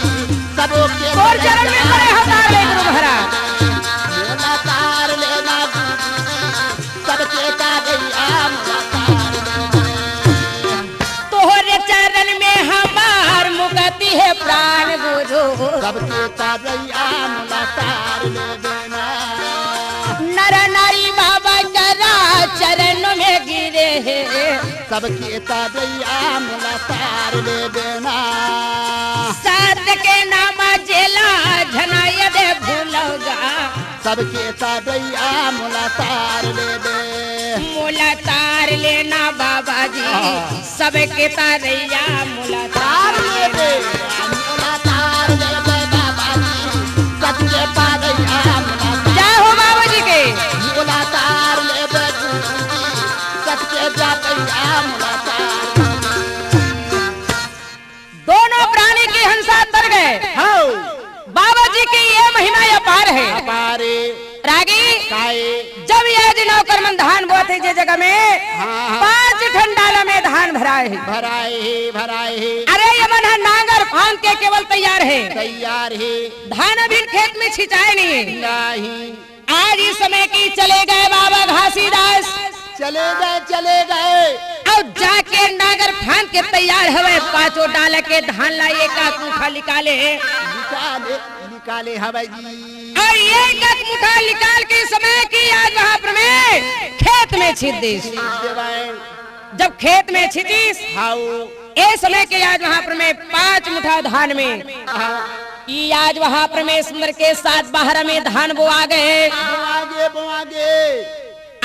सबके और चरण में खड़े हो तार ले गुरु महाराज, मोला तार लेना सबके तरैया मोला तार लेना, तोहरे चरण में हमार मुक्ति है प्राण गुरु, सबके तरैया मोला तार ले देना, नर नारी बाबा करा चरण में गिरे हैं, सबके तरैया मोला तार ले देना, सात के नामा जेला झनाया दे भूलोगा, सबके तरैया मोला तार ले दे, मोला तार लेना बाबा जी, सबके तरैया मोला तार ले दे, मोला तार ले दे बाबा जी, सबके तरैया मोला जय हो बाबा जी के, मोला तार ले दे सबके तरैया मोला तार। दोनों प्राणी की हंसा तर गए। बाबा जी की ये महिमा अपार है। अपारे रागी काए जब ये दिनों कर्मन धान बोते जे जगह में 5 ठंडाला में धान भराए है, भराए है, अरे ये मन नांगर फांद के केवल तैयार है, तैयार है, धान अभी खेत में छिंचाए नहीं। नहीं आज इस समय की चले गए बाबा घासीदास, चले गए और जाके नागर फान के तैयार हवे, पांचों डाल के धान ला एक मुठा निकाले निकाले हवे जी। और एक मुठा निकाल के समय की आज वहाँ पर में खेत में छिट दीस। जब खेत में छिटीस ए समय के आज वहाँ पर में 5 मुठा धान में आज वहाँ पर में सुंदर के 7 बाहर में धान बोआ गए।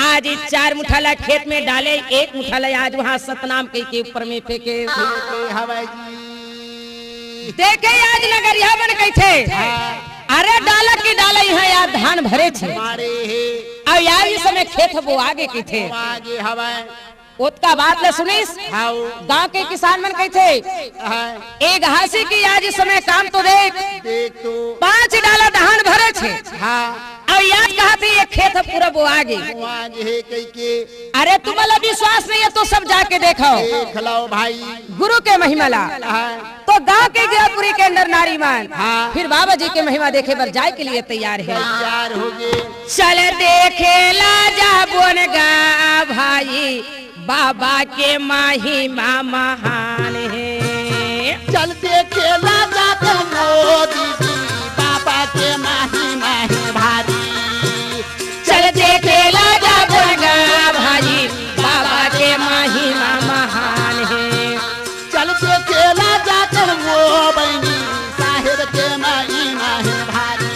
आज 4 मुठा ला खेत में डाले, 1 मुठा ला आज वहाँ सतनाम के ऊपर में फेंके। देखे आज नगरिया बन गई थे, अरे डाला की डाला यहाँ यार धान भरे थे। अब यार इस समय खेत वो आगे की थे, उसका बात ले सुनिस। गांव के किसान मन कही थे एक हासी की आज इस समय काम तो देख 5 डाला धान भरे थे। अब याद कहा थी ये खेत पूरा वो आगे। अरे तुम्हारा विश्वास नहीं है तो सब जाके देखो भाई गुरु के महिमा ला। तो गांव के गिरापुरी के अंदर नारी मान फिर बाबा जी के महिमा देखे पर जाए के लिए तैयार है। चल देखे ला जा बोन गा भाई, बाबा के महिमा महान है। चल देखे ला जा मोदी बाबा के महिमा है भारी। चल देखे ला जा बोन गा भाई, बाबा के महिमा महान है। चल देखे ला जा वो बनी साहिब के महिमा है भारी।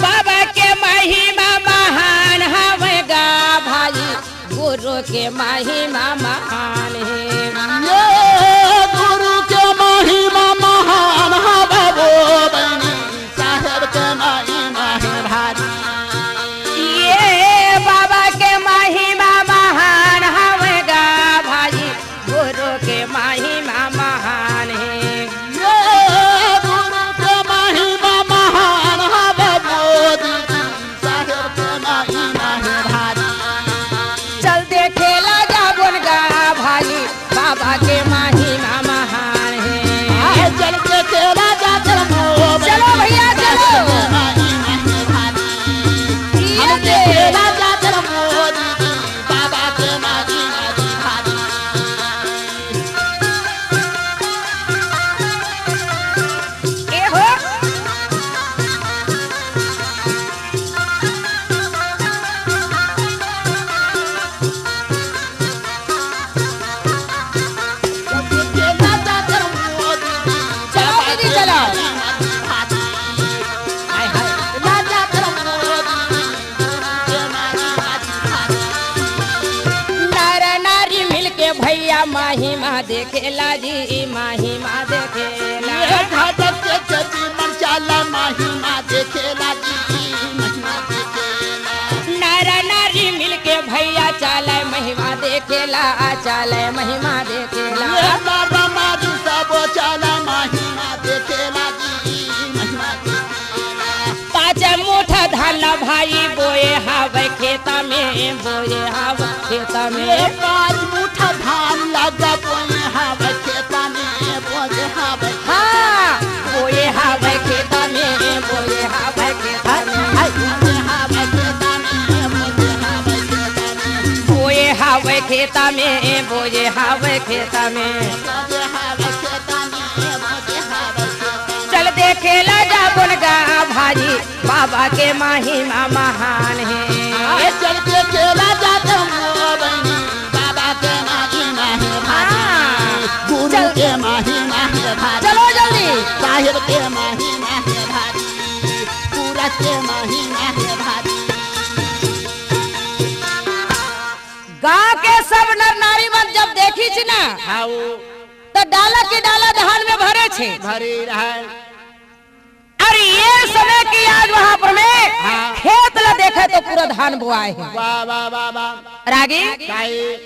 बाबा के महिमा महान हवेगा भाई, गुरु के महिमा महान है। ये गुरु के महिमा महान हवे वो बनी साहिब के महिमा है भारी। ये बाबा के महिमा महान हवेगा भाई, गुरु के महिमा महान है। ये गुरु के महिमा महान हवे मोदी साहिब के महिमा है भारी। चल देखे ला जा बोन गा भाई, बाबा के महिमा महान है। चल के तेरा जाकर चलो भैया चलो। हम तेरा जाकर मोदी बाबा के महिमा भारी। ए हो चलो दीदी चलो। नर नारी मिलके भैया महिमा देखेला जी, महिमा देखेला। नर नारी मिलके भैया चाले महिमा देखेला, चाले महिमा देखेला। पाँच मुठा धान भाई बोए हावे खेता में, बोए हावे खेता में। 5 मुठा धान लगा बोए हावे खेता में, बोए हावे हाँ बोए हावे खेता में, बोए हावे खेता में। बोए हावे खेता में, बोए हावे खेता में। चल देखे ला जा बोन गा भाई, बाबा के महिमा महान है। चल के खेला जाता बनी बाबा के महिमा है भारी। गुरु के महिमा है भारी। चलो जल्दी। साहिब के महिमा है भारी, पूरा के महिमा है भारी। गाँव के सब नर नारी मन जब देखी छी ना तो डाला के डाला धान में भरे छे। भरी रहे। अरे ये समय की आज वहाँ पर में खेत ला देखे तो पूरा धान बोआए है। वाह वाह वाह वाह। रागी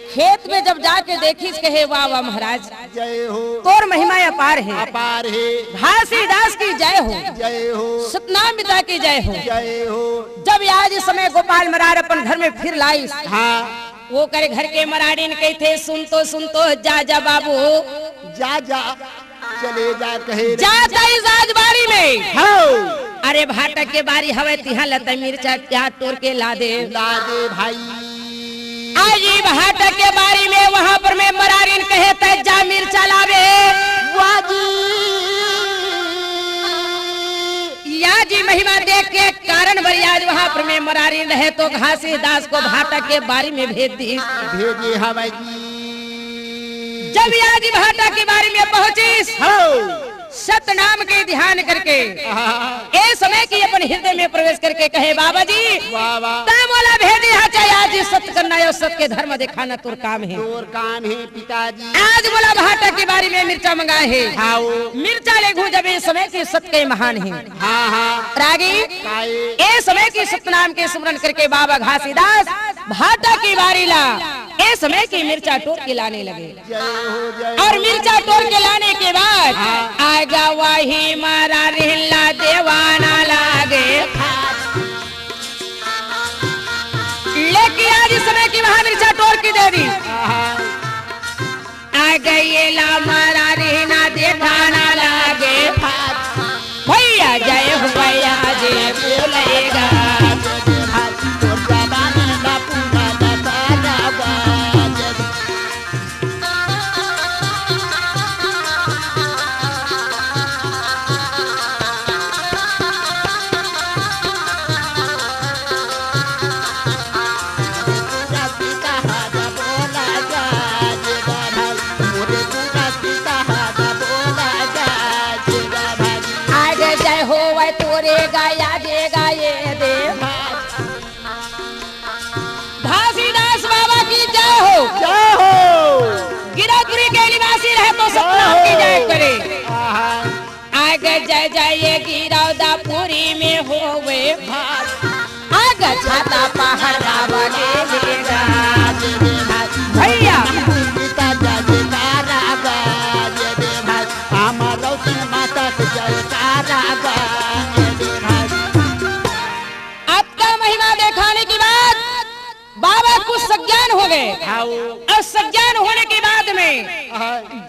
खेत में जब जाके देखी कहे वाह वाह महाराज जय हो, तोर महिमा अपार है। अपार है। घासीदास की जय हो, जय हो, सतनाम पिता की जय हो, जय हो। जब आज इस समय गोपाल मरार अपन घर में फिर लाइस। हाँ वो करे घर के मराड़ीन कही थे सुन तो जा जा बाबू, जा जा चले जा कहे जा आज बारी में। हाँ अरे भाटक के बारी हवे तिहा लता मिर्चा प्याज तोड़ के ला दे। ला दे भाई। भाटा के बारी में वहाँ पर मैं मरारिन कहे तय जा मिर्चा लावे या जी महिमा देख के कारण बरियाज वहाँ पर मैं मरारिन रहे तो घासीदास को भाटा के बारी में भेज दी भेजी हवाई जी जब याजी भाटा की बारी में पहुंची सतनाम के ध्यान करके ए समय की अपन हृदय में प्रवेश करके कहे बाबा जी बोला भेजी आज सत्य करना है सत्य के धर्म दिखाना तोर काम है पिताजी आज बोला भाटा की बारी में मिर्चा मंगाए है मिर्चा ले घू जब इस समय के सत्य के महान है रागी ए समय की सतनाम के स्मरण करके बाबा घासीदास भाटा की बारी ला ए समय की मिर्चा तोड़ के लाने लगे और मिर्चा तोड़ के लाने के बाद आगा वही मारा रिल्ला देवाना लागे लेकिन आज इस समय की वहां मिर्चा तोड़ के दे दी आ गई ला मारा रिना देखाना लागे भैया जय हो भैया जय बोलेगा घासीदास बाबा की जय हो गिरौदपुरी के निवासी रहे तो सतनाम की जय करे आगे जय जय गिरौदापुरी में होवे आगे छाता पहाड़ बाबा देगा भैया आपका महिमा दिखाने के बाद बाबा कुछ सज्ञान हो गए और सज्ञान होने के बाद में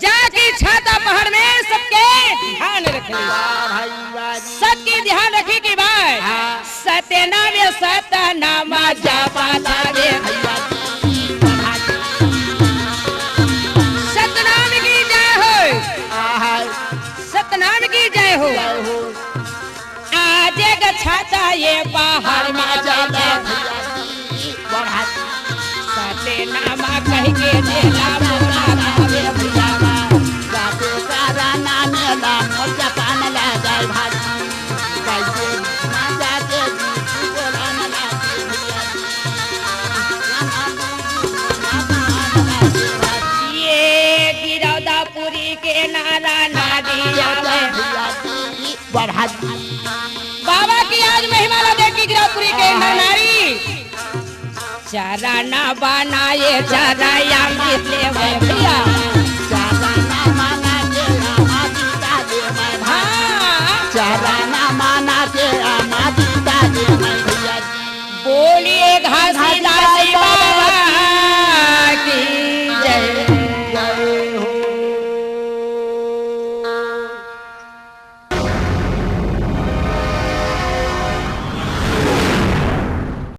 जाके छाता पहाड़ में सबके ध्यान रखे सबके ध्यान रखे के बाद सत्यनाम सतनामा जापा लागे सतनाम की जय हो सतनाम की जय हो आज छाता ये पहाड़ में जाता सत्यनामा कह के देला मोला गावे भैयावा जाते सारा नाम ला मोजा पान ला जाय भाजी कैसे ना जाते जी बोला ना लागे भैया ये गिरौदापुरी के नारा नादिया बाबा की आज महिमा ला देखी गिरौदापुरी के नारी चराना बनाए चराया मिले भैया चराना माना के आमादिता दे मैं चराना माना के आमादिता दे मैं भैया बोलिए घासीदास